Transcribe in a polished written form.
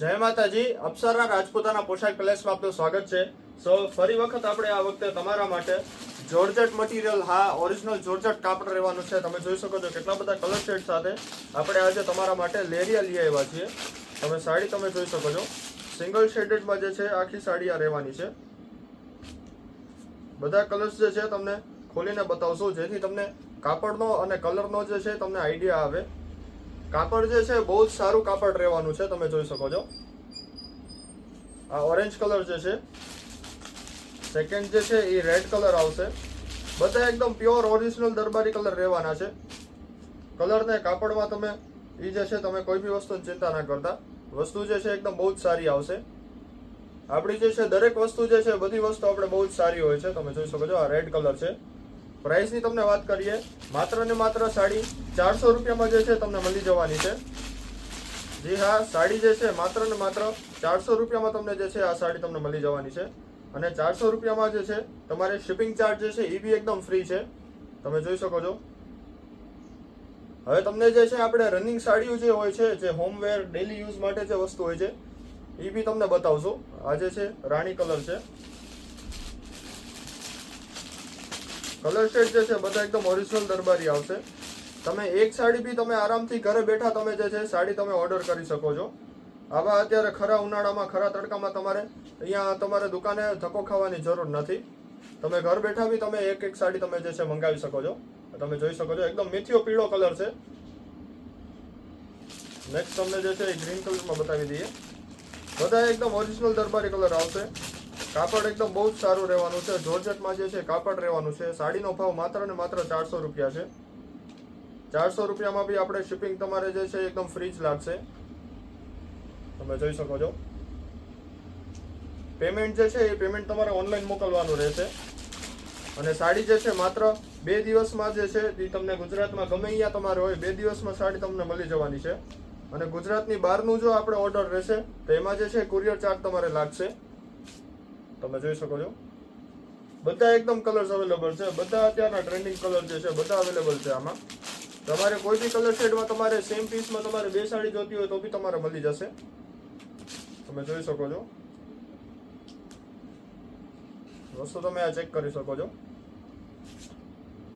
જય માતાજી. અપ્સરા રાજપૂતાના પોશાક પેલેસમાં આપનું સ્વાગત છે. સો ફરી વખત આપણે આ વખતે તમારા માટે જોર્જેટ મટીરિયલ, હા ઓરિજિનલ જોર્જેટ કાપડ રહેવાનું છે. તમે જોઈ શકો છો કેટલા બધા કલર શેડ સાથે આપણે આજે તમારા માટે લેરિયા લઈ આવ્યા છીએ. તમે સાડી તમે જોઈ શકો છો સિંગલ શેડેડમાં જે છે આખી સાડી આ રહેવાની છે. બધા કલર્સ જે છે તમને ખોલીને બતાવશું જેથી તમને કાપડનો અને કલરનો જે છે તમને આઈડિયા આવે. કાપડ જે છે બહુ જ સારું કાપડ રહેવાનું છે. તમે જોઈ શકો છો આ ઓરેન્જ કલર જે છે, સેકન્ડ જે છે એ રેડ કલર આવશે. બધા એકદમ પ્યોર ઓરિજિનલ દરબારી કલર રહેવાના છે. કલર ને કાપડમાં તમે એ જે છે તમે કોઈ બી વસ્તુની ચિંતા ના કરતા. વસ્તુ જે છે એકદમ બહુ જ સારી આવશે. આપણી જે છે દરેક વસ્તુ જે છે બધી વસ્તુ આપણે બહુ જ સારી હોય છે. તમે જોઈ શકો છો આ રેડ કલર છે. પ્રાઇસની તમને વાત કરીએ, માત્ર ને માત્ર સાડી 400 રૂપિયામાં જે છે તમને મળી જવાની છે. જી હા, સાડી જે છે માત્ર ને માત્ર 400 રૂપિયામાં તમને જે છે આ સાડી તમને મળી જવાની છે. અને 400 રૂપિયામાં જે છે તમારે શિપિંગ ચાર્જ જે છે એ બી એકદમ ફ્રી છે. તમે જોઈ શકો છો. હવે તમને જે છે આપણે રનિંગ સાડીઓ જે હોય છે, જે હોમવેર ડેલી યુઝ માટે જે વસ્તુ હોય છે એ બી તમને બતાવશું. આ જે છે રાણી કલર છે. કલર શેડ જે છે બધા એકદમ ઓરિજિનલ દરબારી આવશે. તમે એક સાડી બી તમે આરામથી ઘરે બેઠા તમે જે છે સાડી તમે ઓર્ડર કરી શકો છો. આવા અત્યારે ખરા ઉનાળામાં, ખરા તડકામાં તમારે અહીંયા તમારે દુકાને ધક્કો ખાવાની જરૂર નથી. તમે ઘર બેઠા બી તમે એક એક સાડી તમે જે છે મંગાવી શકો છો. તમે જોઈ શકો છો એકદમ મેથીઓ પીળો કલર છે. નેક્સ્ટ તમને જે છે એ ગ્રીન કલરમાં બતાવી દઈએ. બધા એકદમ ઓરિજિનલ દરબારી કલર આવશે. કાપડ એકદમ બહુ જ સારું રહેવાનું છે. જોર્જેટમાં જે છે કાપડ રહેવાનું છે. સાડીનો ભાવ માત્ર ને માત્ર 400 રૂપિયા છે. 400 રૂપિયામાં બી આપણે શિપિંગ તમારે જે છે એકદમ ફ્રી જ લાગશે. તમે જોઈ શકો છો. પેમેન્ટ જે છે એ પેમેન્ટ તમારે ઓનલાઈન મોકલવાનું રહેશે. અને સાડી જે છે માત્ર 2 દિવસમાં જે છે એ તમને ગુજરાતમાં ગમે અહીંયા તમારે હોય 2 દિવસમાં સાડી તમને મળી જવાની છે. અને ગુજરાતની બહારનું જો આપણે ઓર્ડર રહેશે તો એમાં જે છે કુરિયર ચાર્જ તમારે લાગશે. તમે જોઈ શકો છો બધા એકદમ કલર્સ અવેલેબલ છે. બધા અત્યારના ટ્રેન્ડિંગ કલર જે છે બધા અવેલેબલ છે. આમાં તમારે કોઈ બી કલર શેડમાં તમારે સેમ પીસમાં તમારે 2 સાડી જોતી હોય તો બી તમારે મળી જશે. તમે જોઈ શકો છો. વસ્તુ તમે આ ચેક કરી શકો છો.